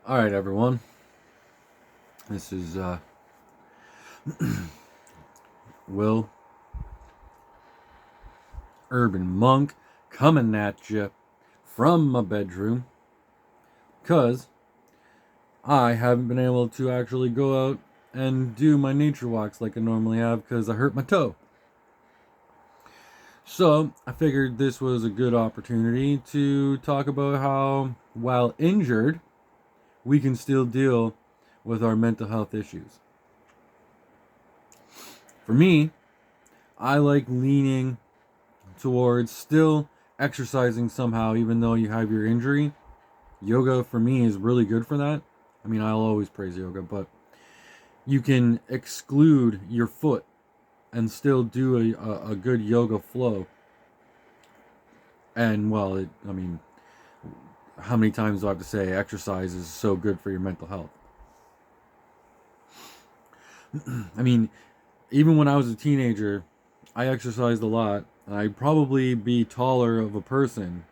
All right, everyone. This is Will Urban Monk coming at you from my bedroom because I haven't been able to actually go out and do my nature walks like I normally have because I hurt my toe. So I figured this was a good opportunity to talk about how, while injured, we can still deal with our mental health issues. For me, I like leaning towards still exercising somehow, even though you have your injury. Yoga for me is really good for that. I mean, I'll always praise yoga, but you can exclude your foot and still do a good yoga flow. And well, I mean, how many times do I have to say exercise is so good for your mental health? I mean, even when I was a teenager, I exercised a lot. And I'd probably be taller of a person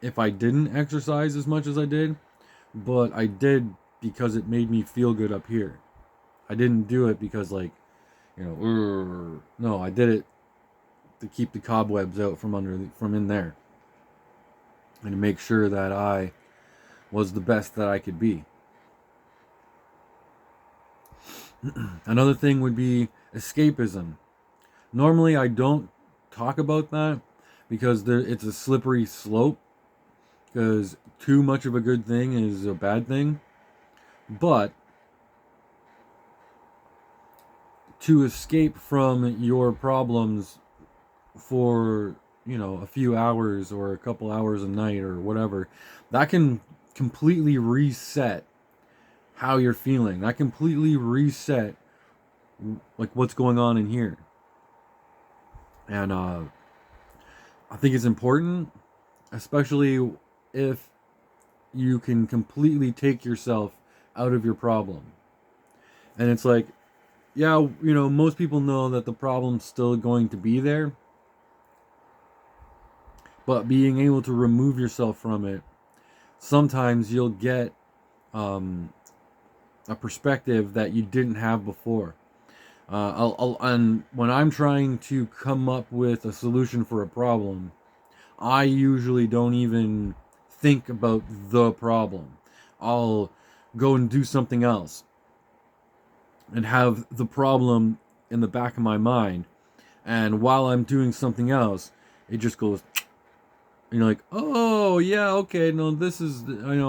if I didn't exercise as much as I did, but I did because it made me feel good up here. I didn't do it because no, I did it to keep the cobwebs out from in there and to make sure that I was the best that I could be. Another thing would be escapism. Normally I don't talk about that because it's a slippery slope because too much of a good thing is a bad thing. But to escape from your problems for, a few hours or a couple hours a night or whatever, that can completely reset how you're feeling. That completely reset like what's going on in here. And I think it's important, especially if you can completely take yourself out of your problem. And it's like, yeah, most people know that the problem's still going to be there, but being able to remove yourself from it, sometimes you'll get a perspective that you didn't have before. And when I'm trying to come up with a solution for a problem, I usually don't even think about the problem. I'll go and do something else and have the problem in the back of my mind. And while I'm doing something else, it just goes, and you're like, oh, yeah, okay, no,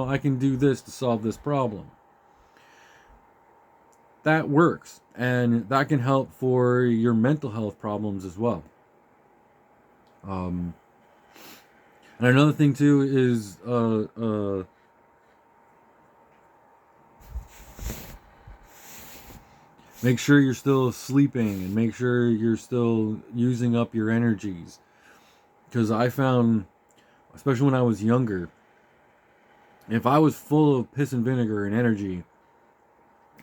I can do this to solve this problem. That works. And that can help for your mental health problems as well. And another thing, too, is make sure you're still sleeping and make sure you're still using up your energies. Because I found, especially when I was younger, if I was full of piss and vinegar and energy,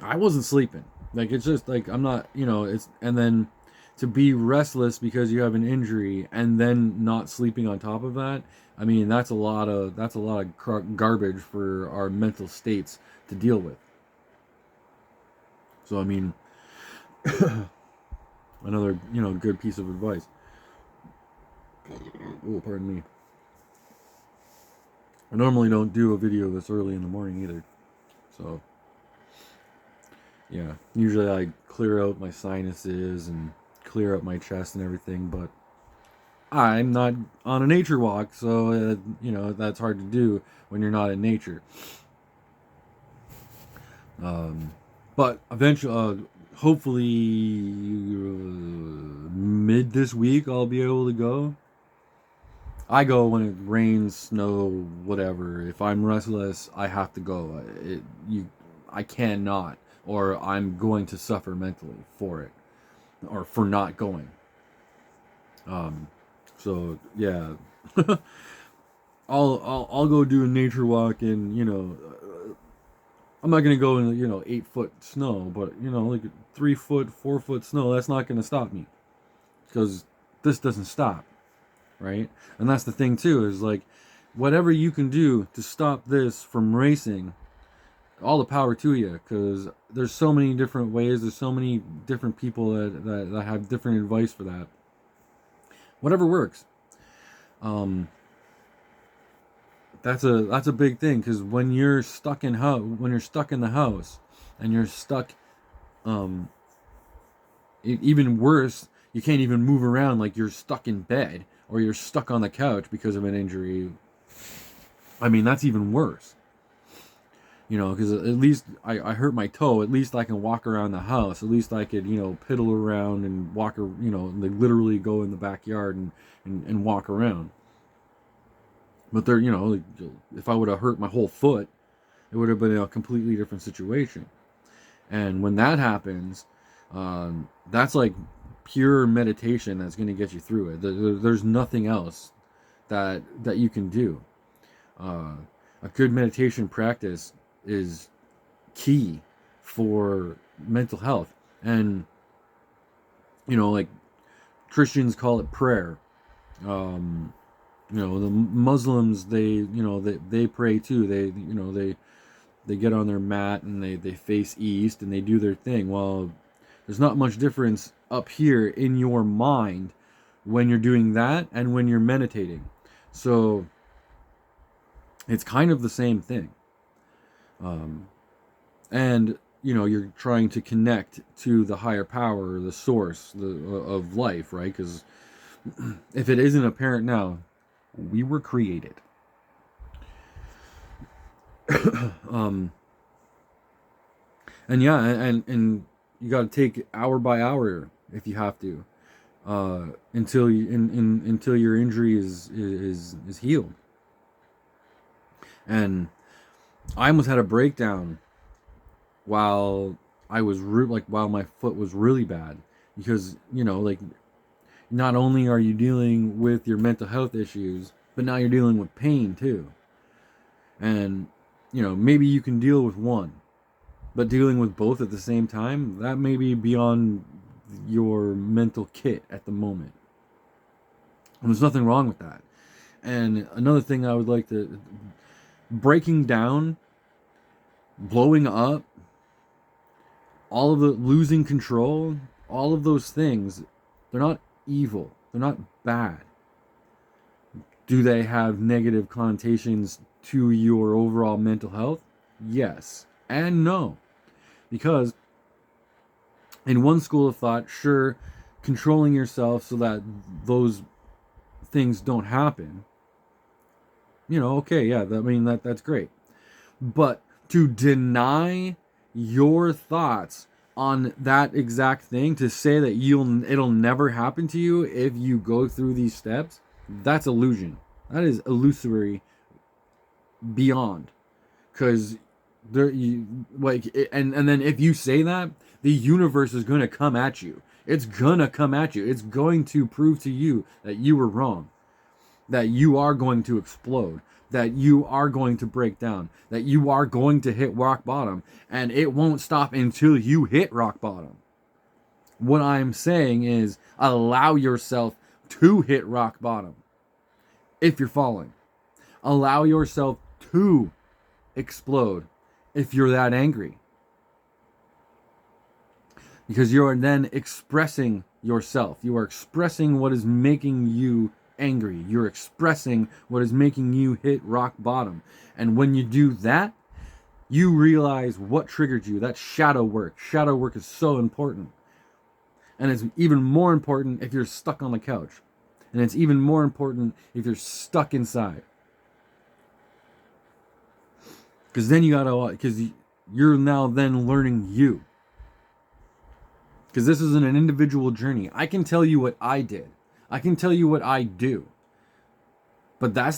I wasn't sleeping. Like, it's just like, I'm not, and then to be restless because you have an injury and then not sleeping on top of that, I mean, that's a lot of garbage for our mental states to deal with. So, I mean, another, good piece of advice. Oh, pardon me. I normally don't do a video this early in the morning either. So, yeah. Usually I clear out my sinuses and clear out my chest and everything, but I'm not on a nature walk, so, that's hard to do when you're not in nature. But eventually, hopefully, mid this week, I'll be able to go. I go when it rains, snow, whatever. If I'm restless, I have to go. I cannot, or I'm going to suffer mentally for it, or for not going. So yeah, I'll go do a nature walk, and I'm not gonna go in 8 foot snow, but like 3 foot, 4 foot snow. That's not gonna stop me because this doesn't stop. Right? And that's the thing too, is like whatever you can do to stop this from racing, all the power to you, because there's so many different ways. There's so many different people that have different advice for that. Whatever works. Um, that's a big thing, because when you're stuck in the house, and you're stuck, um, even worse, you can't even move around, like you're stuck in bed or you're stuck on the couch because of an injury. I mean, that's even worse. Because at least I hurt my toe. At least I can walk around the house. At least I could, piddle around and walk, like literally go in the backyard and walk around. But there, like, if I would have hurt my whole foot, it would have been a completely different situation. And when that happens, that's like pure meditation that's going to get you through it. There's nothing else that you can do. A good meditation practice is key for mental health. And like Christians call it prayer. The Muslims, they pray too. They get on their mat and they face east and they do their thing. Well, there's not much difference up here in your mind when you're doing that and when you're meditating. So it's kind of the same thing. And you're trying to connect to the higher power, the source of life, right? Because if it isn't apparent now, we were created. And yeah, and you got to take hour by hour if you have to, until your injury is healed. And I almost had a breakdown while while my foot was really bad, because like, not only are you dealing with your mental health issues, but now you're dealing with pain too. And maybe you can deal with one, but dealing with both at the same time, that may be beyond your mental kit at the moment. And there's nothing wrong with that. And another thing I would like to, breaking down, blowing up, all of the losing control, all of those things, they're not evil. They're not bad. Do they have negative connotations to your overall mental health? Yes and no. Because in one school of thought, sure, controlling yourself so that those things don't happen, okay, yeah, that's great. But to deny your thoughts on that exact thing, to say that it'll never happen to you if you go through these steps, that's illusion. That is illusory beyond. Because and then if you say that, the universe is going to come at you. It's going to come at you. It's going to prove to you that you were wrong, that you are going to explode, that you are going to break down, that you are going to hit rock bottom, and it won't stop until you hit rock bottom. What I'm saying is, allow yourself to hit rock bottom if you're falling. Allow yourself to explode if you're that angry. Because you are then expressing yourself. You are expressing what is making you angry. You're expressing what is making you hit rock bottom. And when you do that, you realize what triggered you. That's shadow work. Shadow work is so important. And it's even more important if you're stuck on the couch. And it's even more important if you're stuck inside. Because then you're now then learning you. Because this isn't an individual journey. I can tell you what I did. I can tell you what I do. But that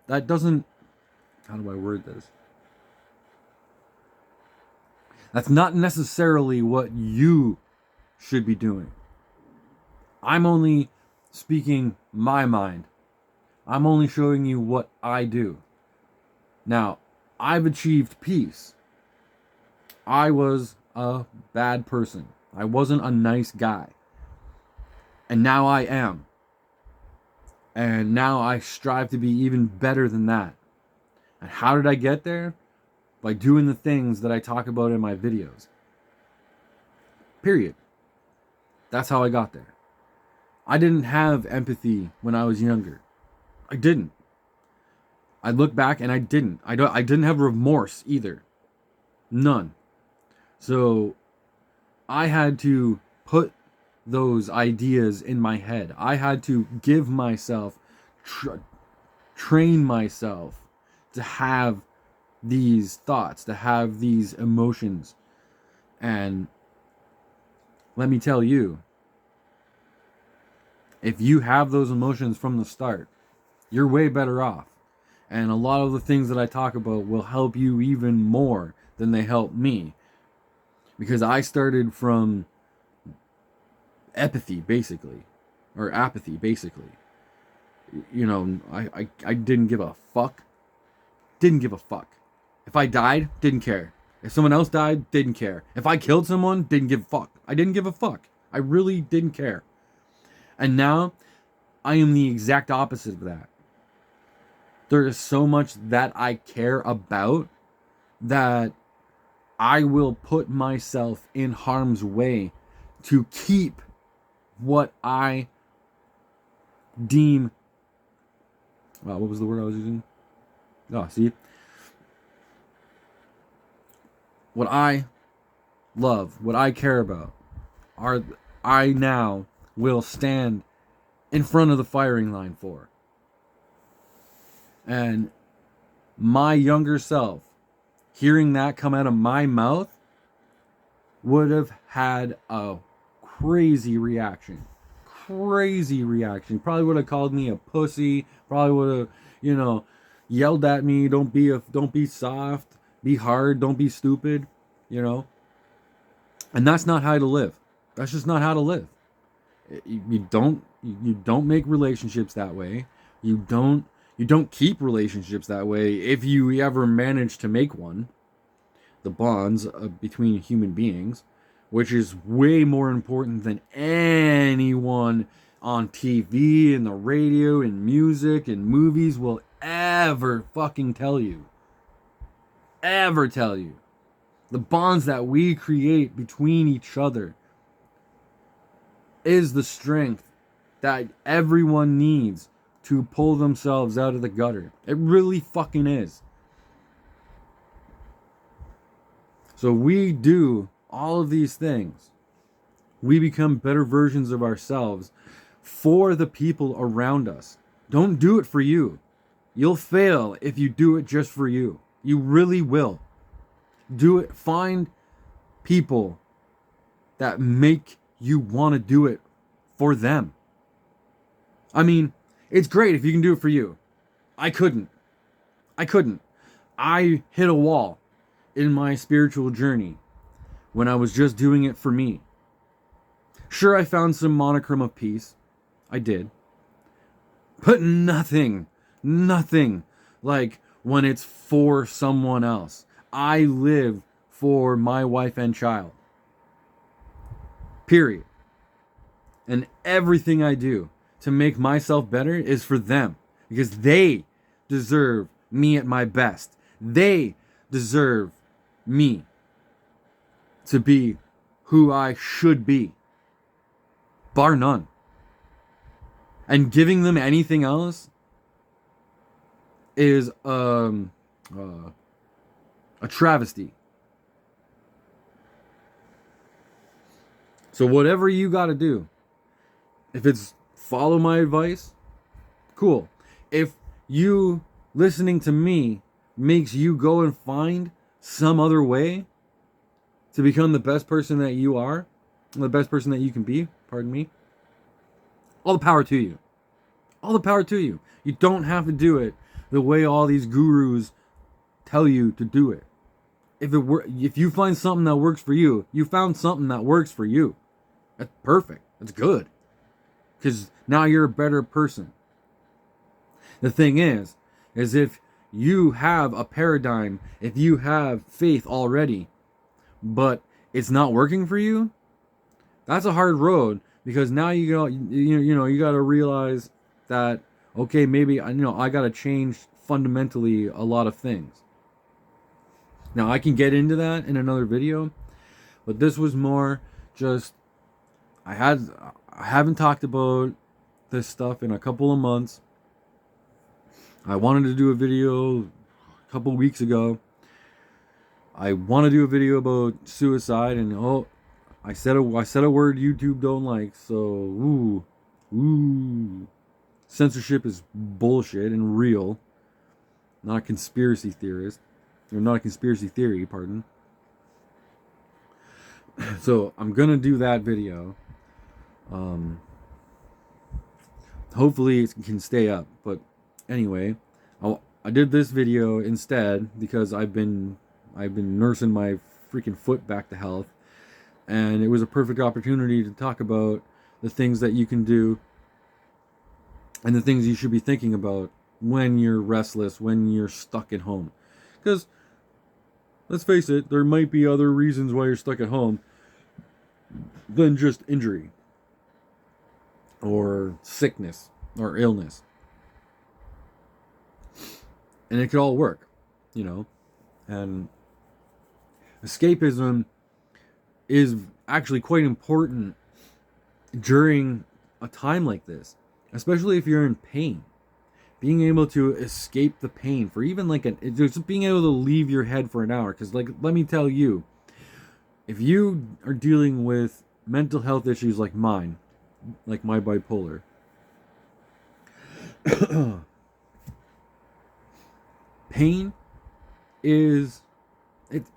doesn't, how do I word this? That's not necessarily what you should be doing. I'm only speaking my mind. I'm only showing you what I do. Now, I've achieved peace. I was a bad person. I wasn't a nice guy. And now I am. And now I strive to be even better than that. And how did I get there? by doing the things that I talk about in my videos. Period. That's how I got there. I didn't have empathy when I was younger. I didn't. I look back and I didn't. I didn't have remorse either. None. So I had to put those ideas in my head. I had to give myself, train myself to have these thoughts, to have these emotions. And let me tell you, if you have those emotions from the start, you're way better off. And a lot of the things that I talk about will help you even more than they help me. Because I started from apathy, basically. You know, I didn't give a fuck. Didn't give a fuck. If I died, didn't care. If someone else died, didn't care. If I killed someone, didn't give a fuck. I didn't give a fuck. I really didn't care. And now, I am the exact opposite of that. There is so much that I care about that I will put myself in harm's way to keep what I deem... Wow, what was the word I was using? Oh, see? What I love, what I care about, I now will stand in front of the firing line for. And my younger self, hearing that come out of my mouth, would have had a crazy reaction. Probably would have called me a pussy. Probably would have, yelled at me. Don't be soft. Be hard. Don't be stupid. And that's not how to live. That's just not how to live. You don't make relationships that way. You don't keep relationships that way if you ever manage to make one. The bonds between human beings, which is way more important than anyone on TV and the radio and music and movies will ever fucking tell you. Ever tell you. The bonds that we create between each other is the strength that everyone needs to pull themselves out of the gutter. It really fucking is. So we do all of these things. We become better versions of ourselves for the people around us. Don't do it for you. You'll fail if you do it just for you. You really will. Do it. Find people that make you want to do it for them. I mean, it's great if you can do it for you. I couldn't. I hit a wall in my spiritual journey when I was just doing it for me. Sure, I found some monochrome of peace. I did. But nothing like when it's for someone else. I live for my wife and child. Period. And everything I do to make myself better is for them. Because they deserve me at my best. They deserve me to be who I should be. Bar none. And giving them anything else is a travesty. So whatever you got to do, if it's follow my advice, cool. If you listening to me makes you go and find some other way to become the best person that you are, the best person that you can be, pardon me, all the power to you. All the power to you. You don't have to do it the way all these gurus tell you to do it. If you find something that works for you, you found something that works for you. That's perfect. That's good. Because now you're a better person. The thing is if you have a paradigm, if you have faith already, but it's not working for you, that's a hard road. Because now you got to realize that, okay, maybe I got to change fundamentally a lot of things. Now I can get into that in another video, but this was more just I haven't talked about this stuff in a couple of months. I wanted to do a video a couple weeks ago. I want to do a video about suicide, and I said a word YouTube don't like. So censorship is bullshit and real. Not a conspiracy theorist, or not a conspiracy theory. Pardon. So I'm gonna do that video. Hopefully it can stay up. But anyway, I did this video instead because I've been nursing my freaking foot back to health, and it was a perfect opportunity to talk about the things that you can do and the things you should be thinking about when you're restless, when you're stuck at home. Because let's face it, there might be other reasons why you're stuck at home than just injury or sickness or illness. And it could all work, you know. And escapism is actually quite important during a time like this, especially if you're in pain. Being able to escape the pain for even like just being able to leave your head for an hour. Because, like, let me tell you, if you are dealing with mental health issues like mine, like my bipolar, pain is it's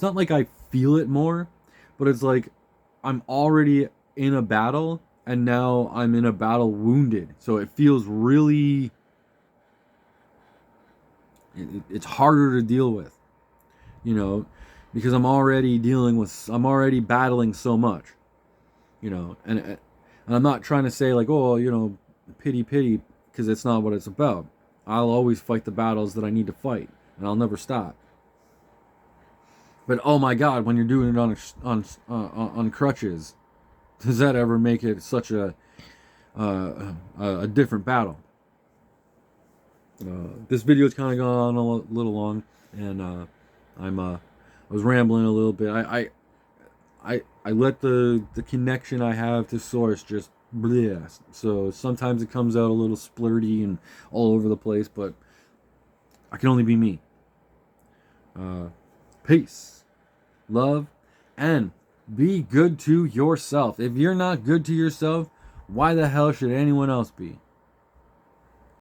not like I feel it more, but it's like I'm already in a battle and now I'm in a battle wounded. So it feels really it's harder to deal with, you know, because I'm already battling so much, you know, and I'm not trying to say like, oh, you know, pity, because it's not what it's about. I'll always fight the battles that I need to fight, and I'll never stop. But oh my God, when you're doing it on crutches, does that ever make it such a different battle? This video's kind of gone on a little long, and I was rambling a little bit. I let the connection I have to source just blast. So sometimes it comes out a little splurty and all over the place, but I can only be me. Peace, love, and be good to yourself. If you're not good to yourself, why the hell should anyone else be?